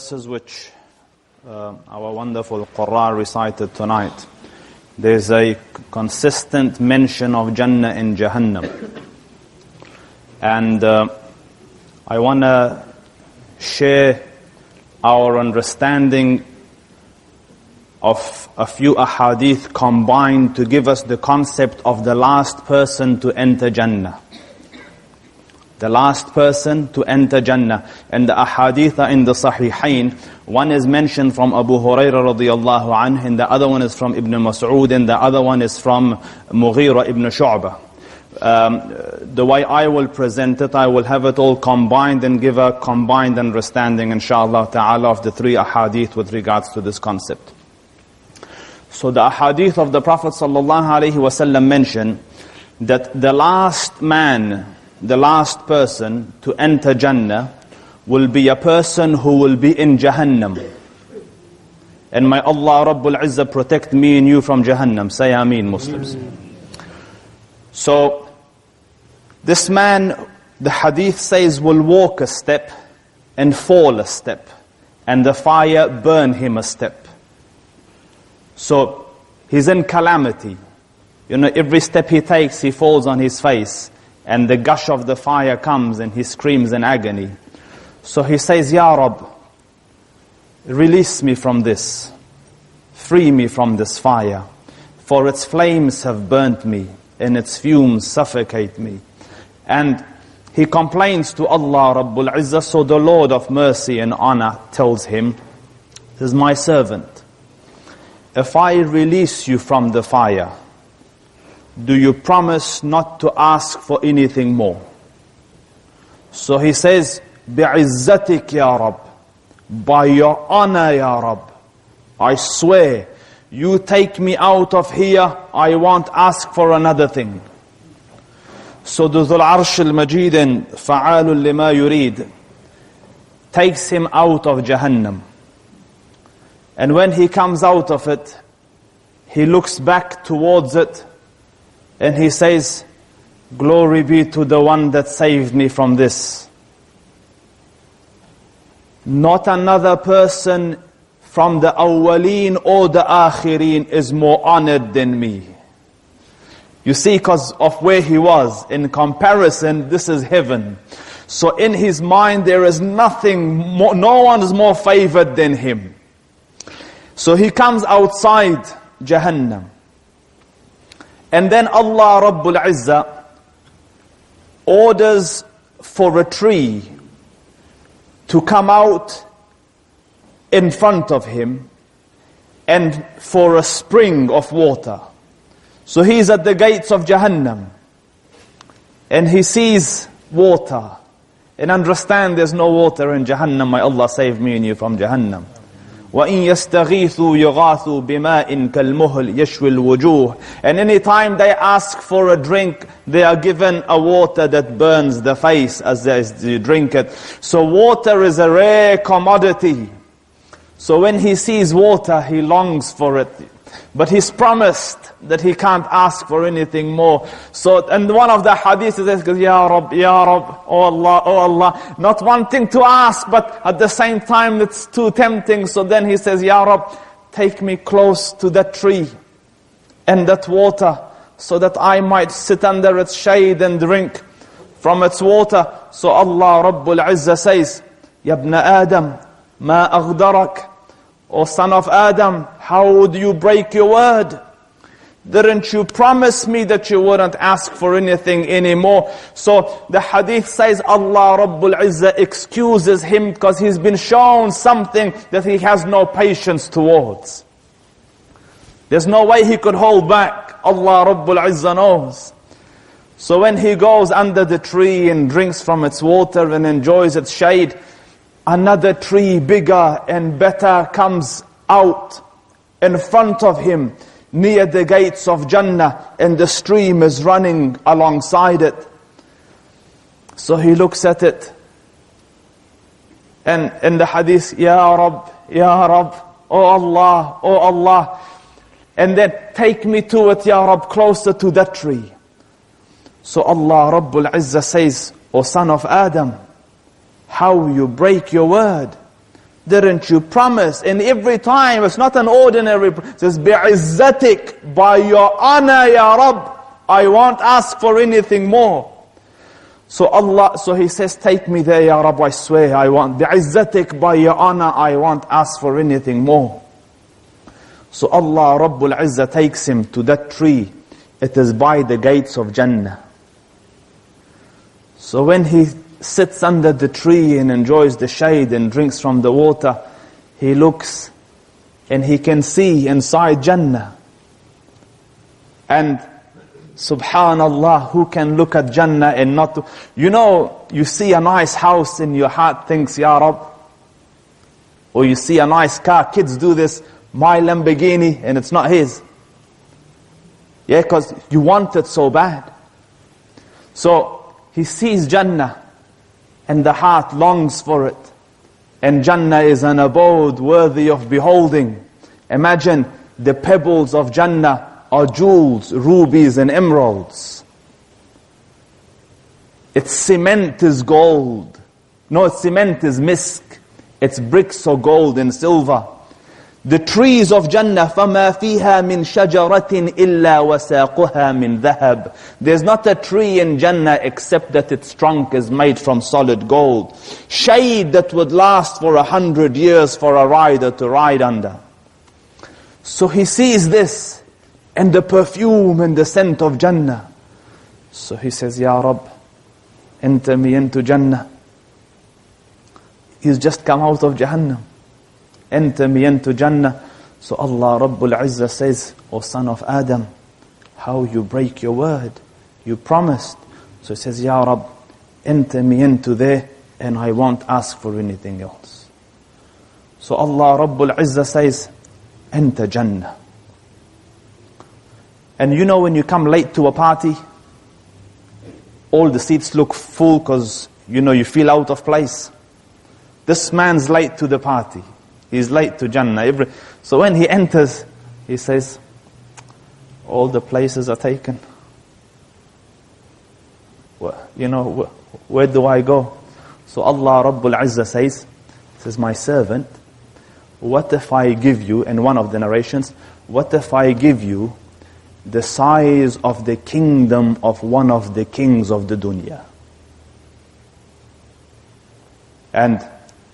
verses which our wonderful Qur'an recited tonight, there's a consistent mention of Jannah and Jahannam. And I want to share our understanding of a few ahadith combined to give us the concept of the last person to enter Jannah. The last person to enter Jannah. And the ahadith are in the Sahihain. One is mentioned from Abu Hurairah radiyallahu anhu, and the other one is from Ibn Mas'ud, and the other one is from Mughira ibn Shu'bah. The way I will present it, I will have it all combined and give a combined understanding, inshallah ta'ala, of the three ahadith with regards to this concept. So the ahadith of the Prophet sallallahu alaihi wasallam mention that the last man, the last person to enter Jannah will be a person who will be in Jahannam. And may Allah Rabbul Izzah protect me and you from Jahannam. Say Ameen, Muslims. So, this man, the hadith says, will walk a step and fall a step, and the fire burn him a step. So, he's in calamity. You know, every step he takes, he falls on his face, and the gush of the fire comes, and he screams in agony. So he says, Ya Rabb, release me from this. Free me from this fire. For its flames have burnt me, and its fumes suffocate me. And he complains to Allah Rabbul Izzah. So the Lord of mercy and honor tells him, this is my servant. If I release you from the fire, do you promise not to ask for anything more? So he says, Bi'izzatik ya Rabb, by your honor ya Rabb, I swear, you take me out of here, I won't ask for another thing. So the Dhul Arsh al-Majid and Fa'alul lima yurid takes him out of Jahannam. And when he comes out of it, he looks back towards it, and he says, glory be to the one that saved me from this. Not another person from the awwaleen or the akhirin is more honored than me. You see, because of where he was, in comparison, this is heaven. So in his mind there is nothing more, no one is more favored than him. So he comes outside Jahannam. And then Allah Rabbul Izzah orders for a tree to come out in front of him, and for a spring of water. So he's at the gates of Jahannam, and he sees water. And understand there's no water in Jahannam. May Allah save me and you from Jahannam. وَإِن يَسْتَغِيثُوا يُغَاثُوا بِمَاءٍ كَالْمُهْلِ يَشْوِي الْوُجُوهِ. And any time they ask for a drink, they are given a water that burns the face as they drink it. So water is a rare commodity. So when he sees water, he longs for it. But he's promised that he can't ask for anything more. So, and one of the hadiths says, Ya Rabb, oh Allah, not wanting to ask, but at the same time it's too tempting. So then he says, Ya Rabb, take me close to that tree and that water, so that I might sit under its shade and drink from its water. So Allah Rabbul Izzah says, Ya ibn Adam, ma aghdarak. O son of Adam, how would you break your word? Didn't you promise me that you wouldn't ask for anything anymore? So the hadith says Allah Rabbul Izzah excuses him because he's been shown something that he has no patience towards. There's no way he could hold back. Allah Rabbul Izzah knows. So when he goes under the tree and drinks from its water and enjoys its shade, another tree bigger and better comes out in front of him near the gates of Jannah, and the stream is running alongside it. So he looks at it, and in the hadith, Ya Rabb, oh Allah, and then take me to it, Ya Rabb, closer to that tree. So Allah Rabbul Izzah says, O son of Adam, how you break your word. Didn't you promise? And every time, it's not an ordinary, it says, bi'izzatik, by your honor, Ya Rabb, I won't ask for anything more. So he says, take me there, Ya Rabb, I swear, I want, bi'izzatik, by your honor, I won't ask for anything more. So Allah Rabbul Izzah takes him to that tree. It is by the gates of Jannah. So when he sits under the tree and enjoys the shade and drinks from the water, he looks and he can see inside Jannah. And subhanallah, who can look at Jannah and not... you see a nice house and your heart thinks, Ya Rabb. Or you see a nice car, kids do this, my Lamborghini, and it's not his. Yeah, because you want it so bad. So he sees Jannah, and the heart longs for it. And Jannah is an abode worthy of beholding. Imagine the pebbles of Jannah are jewels, rubies and emeralds. Its cement is gold. No, its cement is misk. Its bricks are gold and silver. The trees of Jannah, فَمَا فِيهَا مِنْ شَجَرَةٍ إِلَّا وَسَاقُهَا مِنْ ذَهَبٍ. There's not a tree in Jannah except that its trunk is made from solid gold. Shade that would last for 100 years for a rider to ride under. So he sees this, and the perfume and the scent of Jannah. So he says, Ya Rabb, enter me into Jannah. He's just come out of Jahannam. Enter me into Jannah. So Allah Rabbul Izzah says, O son of Adam, how you break your word. You promised. So he says, Ya Rabb, enter me into there and I won't ask for anything else. So Allah Rabbul Izzah says, enter Jannah. And when you come late to a party, all the seats look full because you feel out of place. This man's late to the party. He's late to Jannah. So when he enters, he says, all the places are taken. Where do I go? So Allah Rabbul Izzah says, my servant, what if I give you, in one of the narrations, what if I give you the size of the kingdom of one of the kings of the dunya? And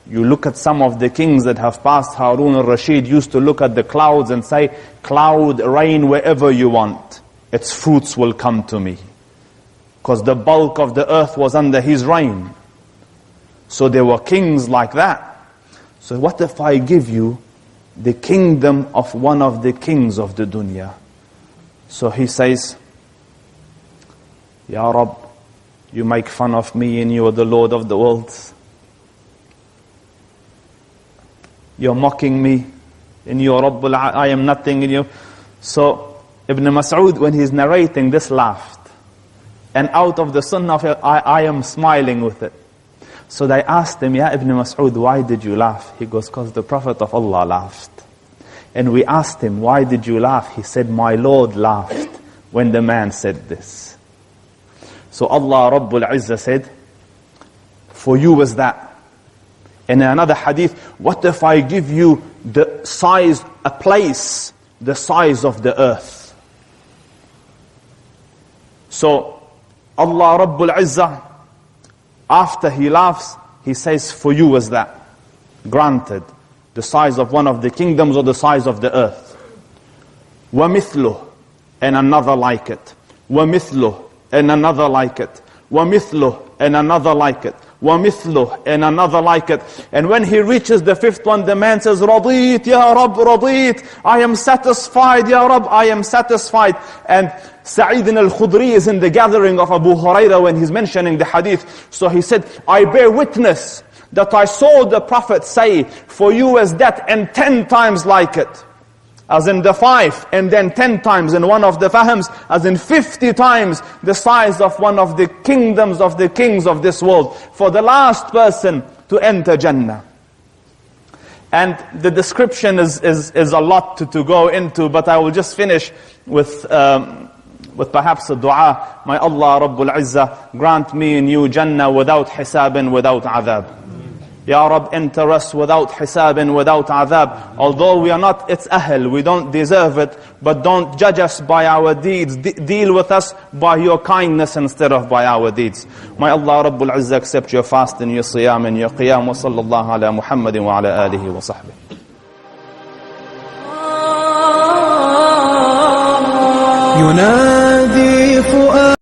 you look at some of the kings that have passed. Harun al-Rashid used to look at the clouds and say, cloud, rain wherever you want. Its fruits will come to me. Because the bulk of the earth was under his reign. So there were kings like that. So what if I give you the kingdom of one of the kings of the dunya? So he says, Ya Rabb, you make fun of me and you are the Lord of the worlds. You're mocking me, and you're Rabbul, I am nothing in you. So Ibn Mas'ud, when he's narrating this, laughed. And out of the sunnah of it, I am smiling with it. So they asked him, Ya Ibn Mas'ud, why did you laugh? He goes, because the Prophet of Allah laughed. And we asked him, why did you laugh? He said, my Lord laughed when the man said this. So Allah Rabbul Izzah said, for you was that. And in another hadith, what if I give you the size, a place, the size of the earth? So Allah Rabbul Izzah, after he laughs, he says, for you was that. Granted, the size of one of the kingdoms or the size of the earth. وَمِثْلُهُ, and another like it. وَمِثْلُهُ, and another like it. وَمِثْلُهُ, and another like it. وَمِثْلُهُ, and another like it. And when he reaches the fifth one, the man says, رَضِيت يَا رَبْ رَضِيت. I am satisfied, Ya Rab, I am satisfied. And Sa'id al-Khudri is in the gathering of Abu Hurairah when he's mentioning the hadith. So he said, I bear witness that I saw the Prophet say, for you as that, and 10 times like it. As in the 5, and then 10 times in one of the fahms, as in 50 times the size of one of the kingdoms of the kings of this world, for the last person to enter Jannah. And the description is a lot to go into, but I will just finish with perhaps a dua. May Allah Rabbul Izzah grant me and you Jannah without hisab and without adhab. Ya Rab, enter us without hisab and without adhab. Although we are not its ahl, we don't deserve it, but don't judge us by our deeds. Deal with us by your kindness instead of by our deeds. May Allah Rabbul Izzah accept your fast and your siyam and your qiyam. Wa sallallahu ala Muhammadin wa ala alihi wa sahbihi. ينادي فؤاد